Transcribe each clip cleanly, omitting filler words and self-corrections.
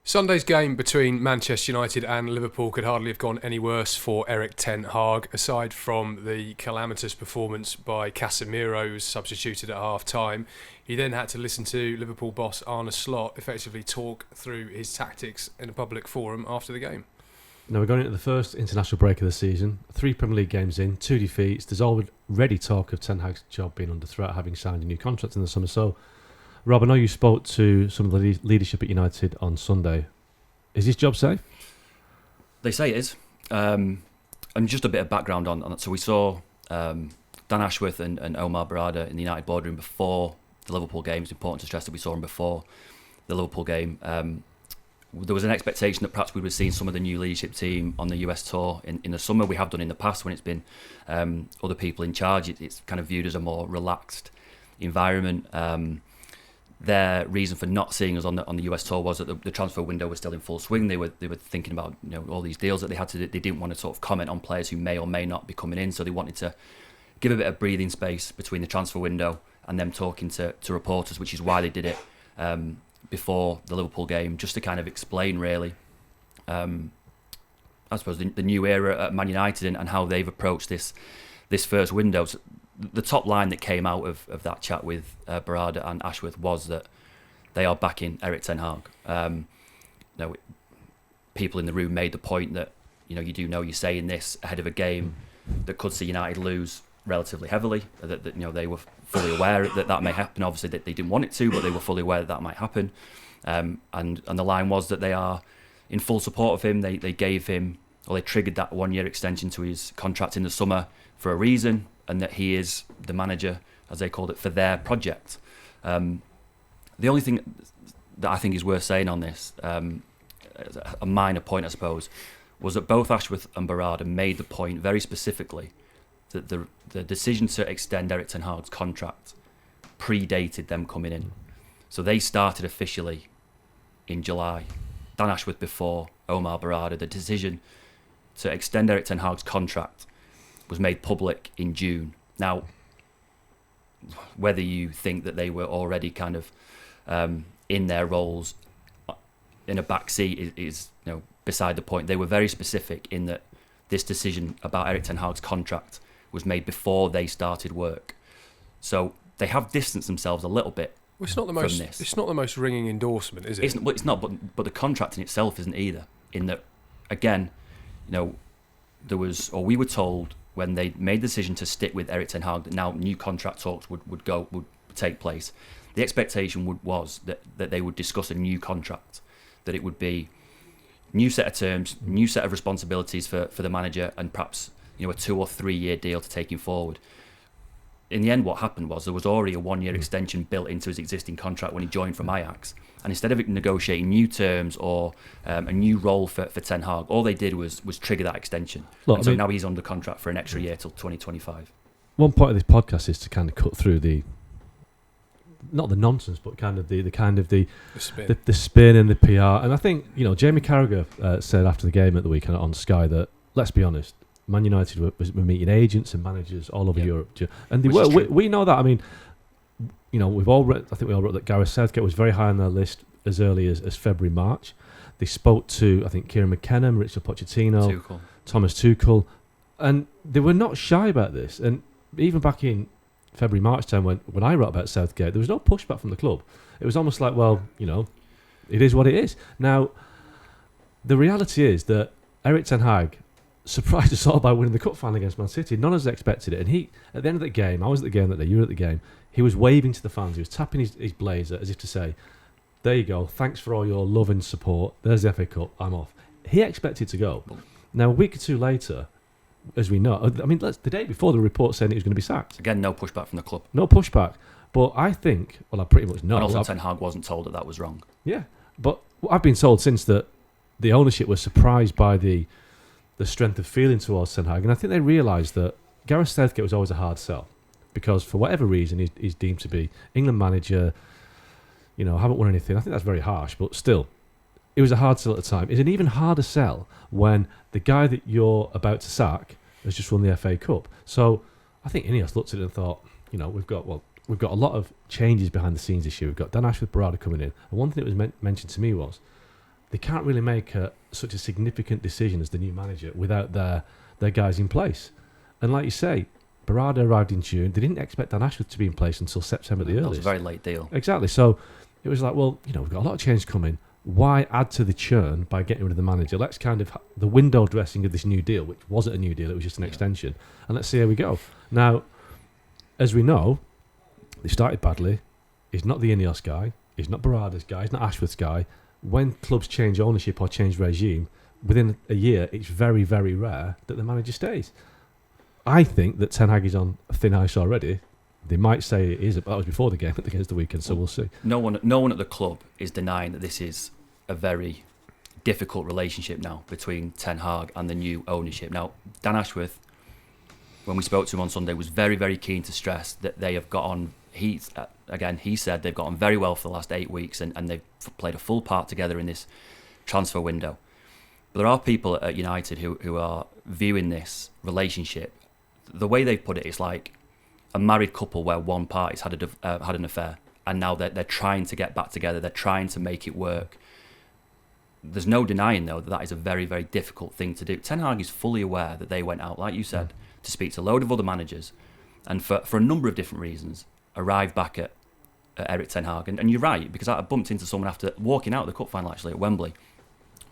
Sunday's game between Manchester United and Liverpool could hardly have gone any worse for Erik ten Hag. Aside from the calamitous performance by Casemiro, who was substituted at half-time, he then had to listen to Liverpool boss Arne Slot effectively talk through his tactics in a public forum after the game. Now we're going into the first international break of the season. 3 Premier League games in, 2 defeats. There's already talk of Ten Hag's job being under threat, having signed a new contract in the summer. So, Rob, I know you spoke to some of the leadership at United on Sunday. Is his job safe? They say it is. And just a bit of background on it. So we saw Dan Ashworth and Omar Barada in the United boardroom before the Liverpool game. It's important to stress that we saw him before the Liverpool game. There was an expectation that perhaps we would have seen some of the new leadership team on the US tour in the summer. We have done in the past when it's been other people in charge. It's kind of viewed as a more relaxed environment. Their reason for not seeing us on the US tour was that the transfer window was still in full swing. They were thinking about all these deals that they had to do. They didn't want to sort of comment on players who may or may not be coming in, so they wanted to give a bit of breathing space between the transfer window and them talking to reporters, which is why they did it before the Liverpool game, just to kind of explain really I suppose the new era at Man United and how they've approached this first window. So the top line that came out of that chat with Barada and Ashworth was that they are backing Erik ten Hag. People in the room made the point that you do know you're saying this ahead of a game that could see United lose relatively heavily. That they were fully aware that may happen. Obviously, they didn't want it to, but they were fully aware that might happen. And the line was that they are in full support of him. They gave him, or they triggered that 1-year extension to his contract in the summer for a reason, and that he is the manager, as they called it, for their project. The only thing that I think is worth saying on this, a minor point I suppose, was that both Ashworth and Barada made the point very specifically that the decision to extend Erik ten Hag's contract predated them coming in. So they started officially in July. Dan Ashworth before, Omar Barada. The decision to extend Erik ten Hag's contract was made public in June. Now, whether you think that they were already kind of in their roles in a back seat is beside the point. They were very specific in that this decision about Erik ten Hag's contract was made before they started work. So they have distanced themselves a little bit. Well, it's not the most. From this. It's not the most ringing endorsement, is it? It's not. But the contract in itself isn't either. In that, again, there was, or we were told when they made the decision to stick with Erik ten Hag that now new contract talks would take place. The expectation was that they would discuss a new contract, that it would be new set of terms, new set of responsibilities for the manager, and perhaps a 2 or 3 year deal to take him forward. In the end, what happened was there was already a 1-year extension built into his existing contract when he joined from Ajax. And instead of negotiating new terms or a new role for Ten Hag, all they did was trigger that extension. So now he's under contract for an extra year till 2025. One point of this podcast is to kind of cut through not the nonsense, but kind of the spin and the PR. And I think Jamie Carragher said after the game at the weekend on Sky that, let's be honest, Man United were meeting agents and managers all over Europe, and they were. We know that. I mean, we've all read. I think we all wrote that Gareth Southgate was very high on their list as early as February, March. They spoke to, I think, Kieran McKenna, Mauricio Pochettino, Thomas Tuchel, and they were not shy about this. And even back in February, March time, when I wrote about Southgate, there was no pushback from the club. It was almost like, well, it is what it is. Now, the reality is that Erik ten Hag surprised us all by winning the cup final against Man City. None of us expected it. And he, at the end of the game, I was at the game that day, you were at the game, he was waving to the fans. He was tapping his blazer as if to say, there you go, thanks for all your love and support. There's the FA Cup, I'm off. He expected to go. Now, a week or two later, as we know, I mean, the day before, the report saying he was going to be sacked. Again, no pushback from the club. No pushback. But I think, I pretty much know. And also Ten Hag wasn't told that was wrong. Yeah. But I've been told since that the ownership was surprised by the strength of feeling towards Ten Hag, and I think they realised that Gareth Southgate was always a hard sell because for whatever reason he's deemed to be England manager, haven't won anything. I think that's very harsh, but still, it was a hard sell at the time. It's an even harder sell when the guy that you're about to sack has just won the FA Cup. So I think INEOS looked at it and thought, we've got a lot of changes behind the scenes this year. We've got Dan Ashworth, Barada coming in, and one thing that was mentioned to me was they can't really make such a significant decision as the new manager without their guys in place. And like you say, Berardi arrived in June. They didn't expect Dan Ashworth to be in place until September at the earliest. That was a very late deal. Exactly. So it was like, well, we've got a lot of change coming. Why add to the churn by getting rid of the manager? Let's kind of the window dressing of this new deal, which wasn't a new deal, it was just an extension. And let's see how we go. Now, as we know, they started badly. He's not the INEOS guy. He's not Berardi's guy. He's not Ashworth's guy. When clubs change ownership or change regime, within a year, it's very, very rare that the manager stays. I think that Ten Hag is on thin ice already. They might say it is. That was before the game against the weekend, so we'll see. No one at the club is denying that this is a very difficult relationship now between Ten Hag and the new ownership. Now, Dan Ashworth, when we spoke to him on Sunday, was very, very keen to stress that they have got on. He said they've got on very well for the last 8 weeks and they've played a full part together in this transfer window. But there are people at United who are viewing this relationship. The way they've put it, it's like a married couple where one party's had an affair, and now they're trying to get back together. They're trying to make it work. There's no denying, though, that is a very, very difficult thing to do. Ten Hag is fully aware that they went out, like you said, to speak to a load of other managers, and for a number of different reasons, arrived back at Erik Ten Hag. And you're right, because I bumped into someone after walking out of the cup final, actually, at Wembley,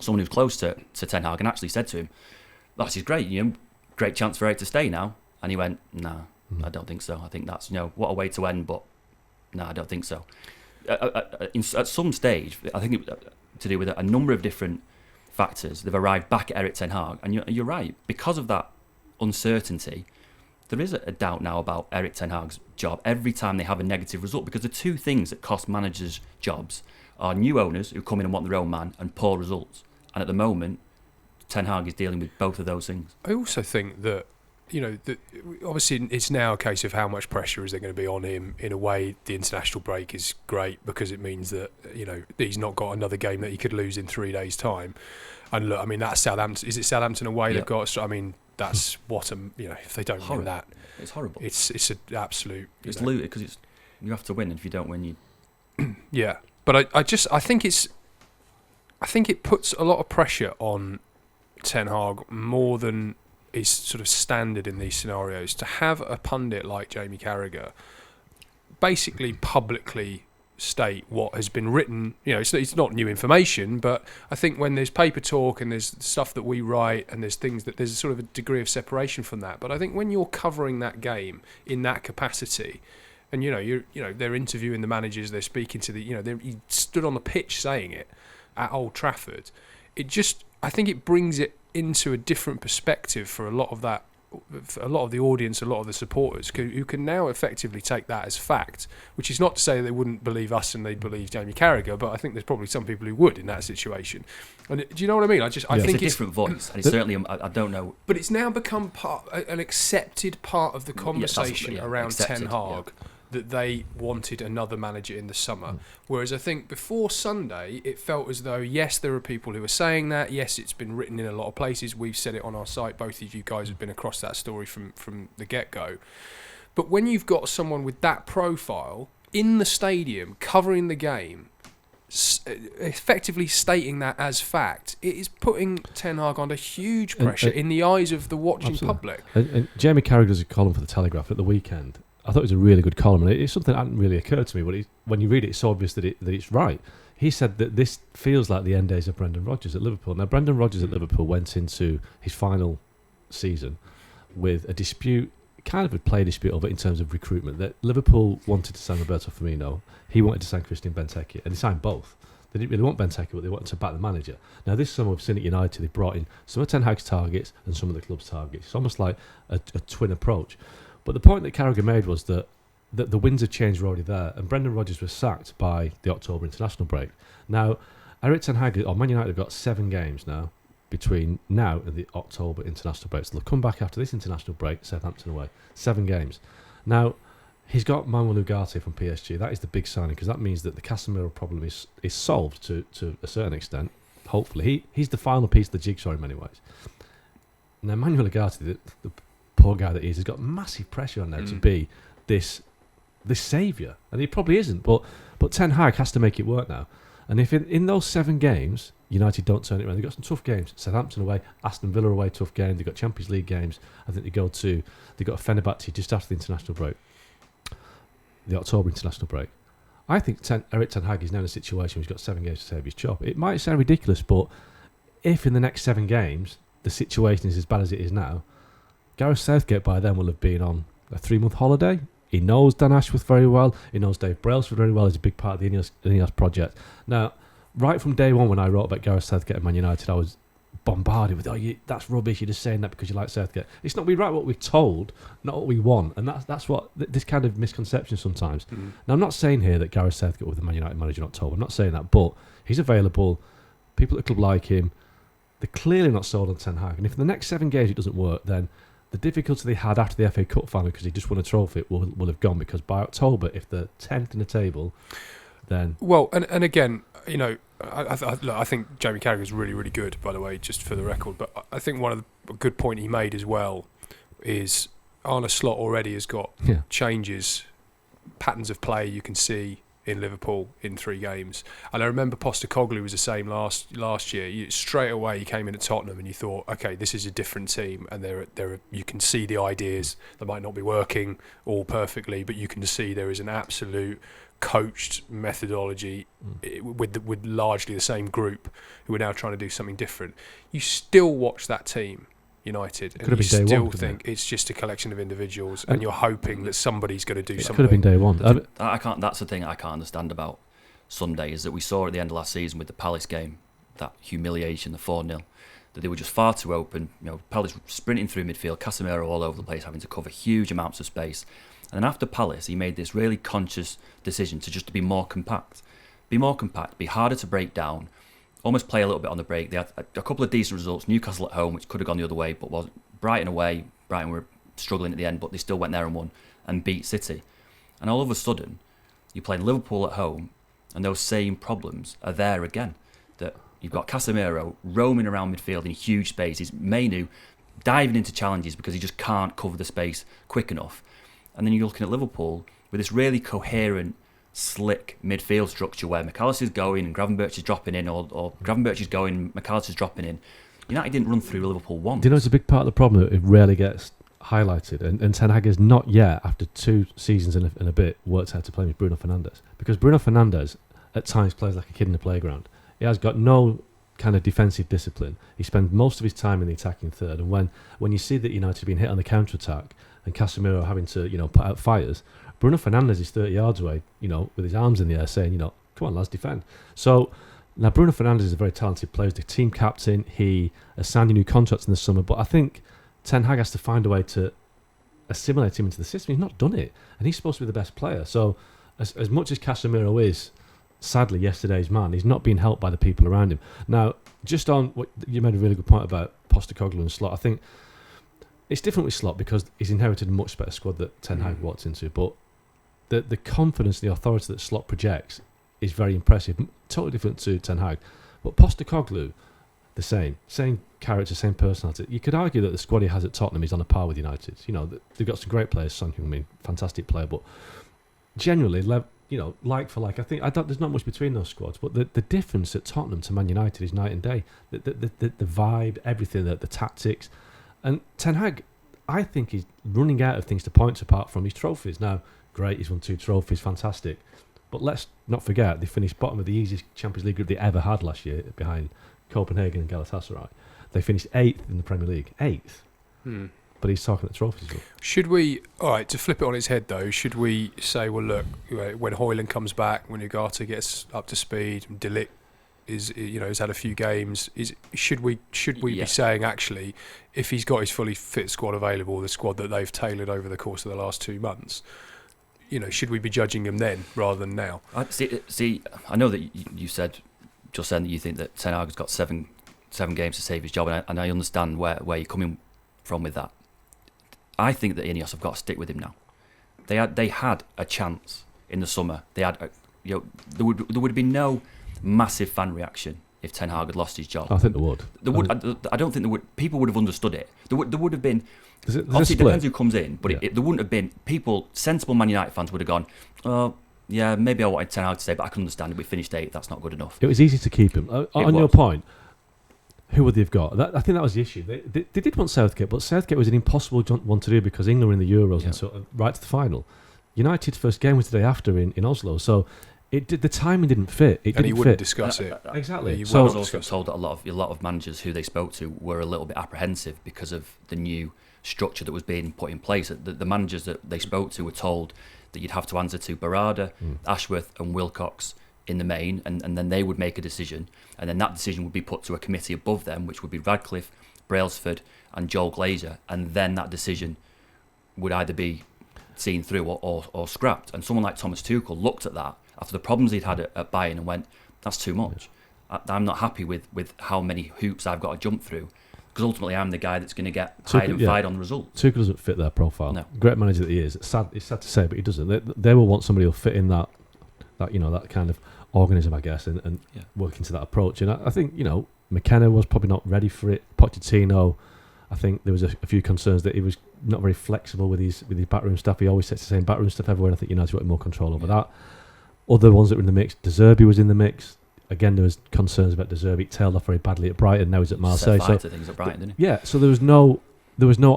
someone who's close to Ten Hag, and actually said to him, "This is great, great chance for Erik to stay now." And he went, "Nah, I don't think so. I think that's, what a way to end, but no, I don't think so." At some stage, I think it, to do with a number of different factors, they've arrived back at Erik Ten Hag. And you're right, because of that uncertainty, there is a doubt now about Erik Ten Hag's job every time they have a negative result, because the two things that cost managers' jobs are new owners who come in and want their own man and poor results. And at the moment, Ten Hag is dealing with both of those things. I also think that, obviously it's now a case of how much pressure is there going to be on him. In a way, the international break is great because it means that, he's not got another game that he could lose in 3 days' time. And look, that's Southampton. Is it Southampton away? Yep. They've got, that's what if they don't win that. It's horrible. It's an absolute... It's looted because you have to win, and if you don't win, you... Yeah, but I think it puts a lot of pressure on Ten Hag more than is sort of standard in these scenarios, to have a pundit like Jamie Carragher basically publicly state what has been written. It's not new information, but I think when there's paper talk and there's stuff that we write and there's things that there's sort of a degree of separation from that. But I think when you're covering that game in that capacity, and they're interviewing the managers, they're speaking to he stood on the pitch saying it at Old Trafford. I think it brings it into a different perspective for a lot of the audience, a lot of the supporters who can now effectively take that as fact, which is not to say they wouldn't believe us and they'd believe Jamie Carragher, but I think there's probably some people who would in that situation. And do you know what I mean? I think it's a different voice, and it's certainly, I don't know. But it's now become an accepted part of the conversation around Ten Hag. That they wanted another manager in the summer. Whereas I think before Sunday, it felt as though, yes, there are people who are saying that. Yes, it's been written in a lot of places. We've said it on our site. Both of you guys have been across that story from the get-go. But when you've got someone with that profile in the stadium, covering the game, effectively stating that as fact, it is putting Ten Hag under huge pressure in the eyes of the watching public. And Jamie Carragher does a column for The Telegraph at the weekend. I thought it was a really good column, and it's something that hadn't really occurred to me, but when you read it, it's obvious that it's right. He said that this feels like the end days of Brendan Rodgers at Liverpool. Now, Brendan Rodgers at Liverpool went into his final season with a dispute, kind of a play dispute over it in terms of recruitment, that Liverpool wanted to sign Roberto Firmino, he wanted to sign Christian Benteke, and they signed both. They didn't really want Benteke, but they wanted to back the manager. Now, this summer we've seen at United, they've brought in some of Ten Hag's targets and some of the club's targets. It's almost like a twin approach. But the point that Carragher made was that the winds of change were already there, and Brendan Rodgers was sacked by the October international break. Now, Erik Ten Hag, Man United have got 7 games now between now and the October international break. So they'll come back after this international break, Southampton away. 7 games. Now, he's got Manuel Ugarte from PSG. That is the big signing, because that means that the Casemiro problem is solved to a certain extent. Hopefully, he's the final piece of the jigsaw in many ways. Now, Manuel Ugarte, the poor guy that he is, has got massive pressure on there to be this saviour, and he probably isn't. But Ten Hag has to make it work now. And if in those 7 games United don't turn it around. They've got some tough games. Southampton away, Aston Villa away, tough game. They've got Champions League games. I think they've got a Fenerbahce just after the international break, the October international break. I think Erik ten Hag is now in a situation where he's got 7 games to save his job. It might sound ridiculous, but if in the next 7 games the situation is as bad as it is now, Gareth Southgate by then will have been on a 3-month holiday. He knows Dan Ashworth very well. He knows Dave Brailsford very well. He's a big part of the INEOS project. Now, right from day one when I wrote about Gareth Southgate at Man United, I was bombarded with, that's rubbish, you're just saying that because you like Southgate. It's not, we write what we're told, not what we want. And that's what, this kind of misconception sometimes. Mm-hmm. Now, I'm not saying here that Gareth Southgate was the Man United manager in October. I'm not saying that, but he's available. People at the club like him. They're clearly not sold on Ten Hag. And if in the next 7 games it doesn't work, then the difficulty they had after the FA Cup final because he just won a trophy will have gone, because by October, if they're 10th in the table, then... Well, and again, I think Jamie Carragher's really, really good, by the way, just for the record. But I think one of the good point he made as well is Arne Slot already has got changes, patterns of play you can see in Liverpool in 3 games. And I remember Postecoglou was the same last year. Straight away you came in at Tottenham and you thought, okay, this is a different team, and you can see the ideas that might not be working all perfectly, but you can see there is an absolute coached methodology with largely the same group who are now trying to do something different. You still watch that team, United, and you still think it's just a collection of individuals, and you're hoping that somebody's going to do something. Could have been day one. I can't. That's the thing I can't understand about Sunday, is that we saw at the end of last season with the Palace game, that humiliation, the 4-0, that they were just far too open. Palace sprinting through midfield, Casemiro all over the place, having to cover huge amounts of space. And then after Palace, he made this really conscious decision to be more compact, be harder to break down, almost play a little bit on the break. They had a couple of decent results. Newcastle at home, which could have gone the other way, but was Brighton away. Brighton were struggling at the end, but they still went there and won and beat City. And all of a sudden, you play Liverpool at home, and those same problems are there again. That you've got Casemiro roaming around midfield in huge spaces, Mainu diving into challenges because he just can't cover the space quick enough. And then you're looking at Liverpool with this really coherent, slick midfield structure where McAllister's going and Gravenberch is dropping in, or Gravenberch is going and McAllister's dropping in. United didn't run through Liverpool once. Do you know it's a big part of the problem that it rarely gets highlighted? And Ten Hag has not yet, after 2 seasons and a bit, worked out to play with Bruno Fernandes. Because Bruno Fernandes at times plays like a kid in the playground. He has got no kind of defensive discipline. He spends most of his time in the attacking third. And when you see that United have been hit on the counter-attack and Casemiro having to, put out fires, Bruno Fernandes is 30 yards away, with his arms in the air saying, come on, lads, defend. So now Bruno Fernandes is a very talented player. He's the team captain. He has signed a new contract in the summer. But I think Ten Hag has to find a way to assimilate him into the system. He's not done it. And he's supposed to be the best player. So as much as Casemiro is, sadly, yesterday's man, he's not being helped by the people around him. Now, just on what you made a really good point about Postecoglou and Slot, I think it's different with Slot because he's inherited a much better squad that Ten Hag walked into. But the confidence, the authority that Slot projects is very impressive. Totally different to Ten Hag. But Postecoglou, the same character, same personality. You could argue that the squad he has at Tottenham is on a par with United. They've got some great players. Son Heung-min, fantastic player, but generally, like for like, I think there's not much between those squads. But the difference at Tottenham to Man United is night and day. The vibe, everything, the tactics. And Ten Hag, I think he's running out of things to point to apart from his trophies. Now, great, he's won 2 trophies, fantastic. But let's not forget, they finished bottom of the easiest Champions League group they ever had last year, behind Copenhagen and Galatasaray. They finished 8th in the Premier League. 8th. But he's talking the trophies. Should we, to flip it on its head though, should we say, well look, when Højlund comes back, when Ugarte gets up to speed, De Ligt has had a few games, should we be saying, actually, if he's got his fully fit squad available, the squad that they've tailored over the course of the last 2 months, should we be judging him then rather than now? See, I know that you said just then that you think that Ten Hag has got seven games to save his job, and I understand where you're coming from with that. I think that INEOS have got to stick with him now. They had a chance in the summer. They had, there would have been no massive fan reaction if Ten Hag had lost his job. I think there would. I don't think there would. People would have understood it. There would have been. Obviously, it depends who comes in, but there wouldn't have been people. Sensible Man United fans would have gone, oh, Yeah, maybe I wanted Ten Hag to say, but I can understand if we finished 8th, that's not good enough. It was easy to keep him. On your point, who would they have got? I think that was the issue. They did want Southgate, but Southgate was an impossible one to do because England were in the Euros and sort of right to the final. United's first game was the day after in Oslo, so the timing didn't fit. And he wouldn't discuss it. Exactly. So I was also told that a lot of managers who they spoke to were a little bit apprehensive because of the new structure that was being put in place. The managers that they spoke to were told that you'd have to answer to Barada, Ashworth and Wilcox in the main, and then they would make a decision, and then that decision would be put to a committee above them, which would be Radcliffe, Brailsford and Joel Glazer, and then that decision would either be seen through or scrapped. And someone like Thomas Tuchel looked at that after the problems he'd had at Bayern and went, that's too much. I'm not happy with how many hoops I've got to jump through, because ultimately I'm the guy that's going to get hired and fired on the result. Tuchel doesn't fit their profile. No. Great manager that he is. It's sad to say, but he doesn't. They will want somebody who'll fit in that that kind of organism, I guess, and work into that approach. And I think McKenna was probably not ready for it. Pochettino, I think there was a few concerns that he was not very flexible with his backroom stuff. He always sets the same backroom stuff everywhere, and I think United wanted more control over that. Other ones that were in the mix, De Zerbi was in the mix. Again, there was concerns about De Zerbi. It tailed off very badly at Brighton. Now he's at Marseille. Set fire to things at Brighton, didn't he? Yeah, so there was no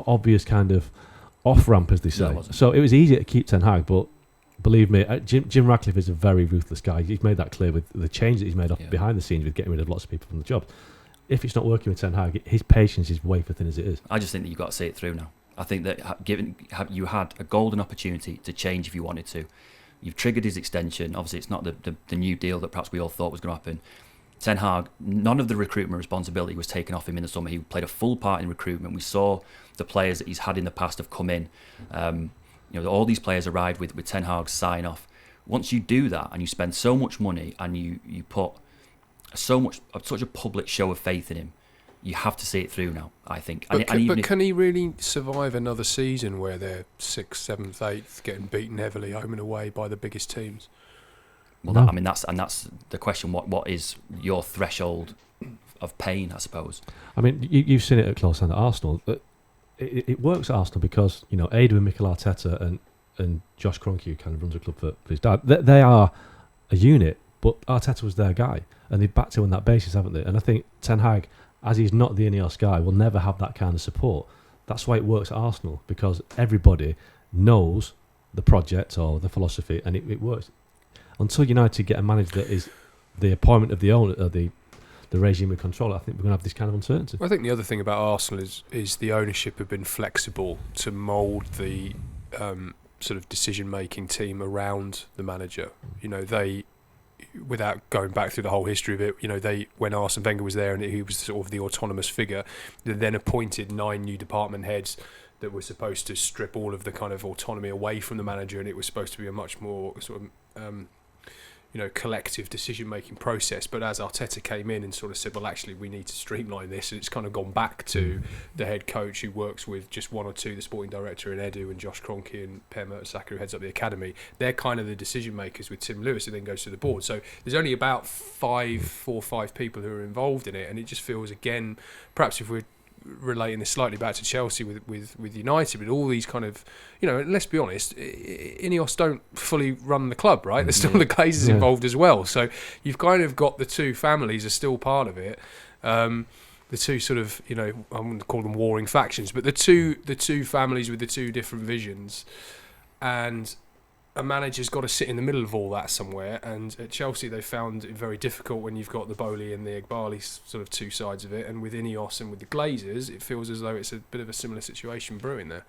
obvious kind of off ramp, as they say. No, so it was easy to keep Ten Hag, but believe me, Jim Ratcliffe is a very ruthless guy. He's made that clear with the change that he's made behind the scenes with getting rid of lots of people from the job. If it's not working with Ten Hag, his patience is way for thin as it is. I just think that you've got to see it through now. I think that you had a golden opportunity to change if you wanted to. You've triggered his extension. Obviously, it's not the new deal that perhaps we all thought was going to happen. Ten Hag, none of the recruitment responsibility was taken off him in the summer. He played a full part in recruitment. We saw the players that he's had in the past have come in. All these players arrived with Ten Hag's sign off. Once you do that and you spend so much money and you put such a public show of faith in him, you have to see it through now, I think. But can he really survive another season where they're 6th, 7th, 8th, getting beaten heavily home and away by the biggest teams? Well, that's the question. What is your threshold of pain, I suppose? I mean, you've seen it at close hand at Arsenal. It works at Arsenal because Edu and Mikel Arteta and Josh Kroenke, who kind of runs the club for his dad, they are a unit. But Arteta was their guy, and they backed him on that basis, haven't they? And I think Ten Hag, as he's not the INEOS guy, will never have that kind of support. That's why it works at Arsenal, because everybody knows the project or the philosophy, and it works. Until United get a manager that is the appointment of the owner, the regime of control, I think we're going to have this kind of uncertainty. I think the other thing about Arsenal is the ownership have been flexible to mould the sort of decision-making team around the manager. They, without going back through the whole history of it, when Arsene Wenger was there and he was sort of the autonomous figure, they then appointed 9 new department heads that were supposed to strip all of the kind of autonomy away from the manager, and it was supposed to be a much more sort of collective decision-making process. But as Arteta came in and sort of said, well, actually, we need to streamline this, and it's kind of gone back to the head coach who works with just one or two, the sporting director and Edu and Josh Kroenke and Per Mertesacker, who heads up the academy. They're kind of the decision-makers with Tim Lewis, who then goes to the board. So there's only about 4 or 5 people who are involved in it, and it just feels, again, perhaps if we're relating this slightly back to Chelsea with United, but all these kind of, let's be honest, INEOS don't fully run the club, right? There's still the Glazers involved as well. So you've kind of got the two families are still part of it. The two sort of, I wouldn't call them warring factions, but the two families with the two different visions, and a manager's got to sit in the middle of all that somewhere. And at Chelsea, they found it very difficult when you've got the Bowley and the Egbali sort of two sides of it. And with INEOS and with the Glazers, it feels as though it's a bit of a similar situation brewing there.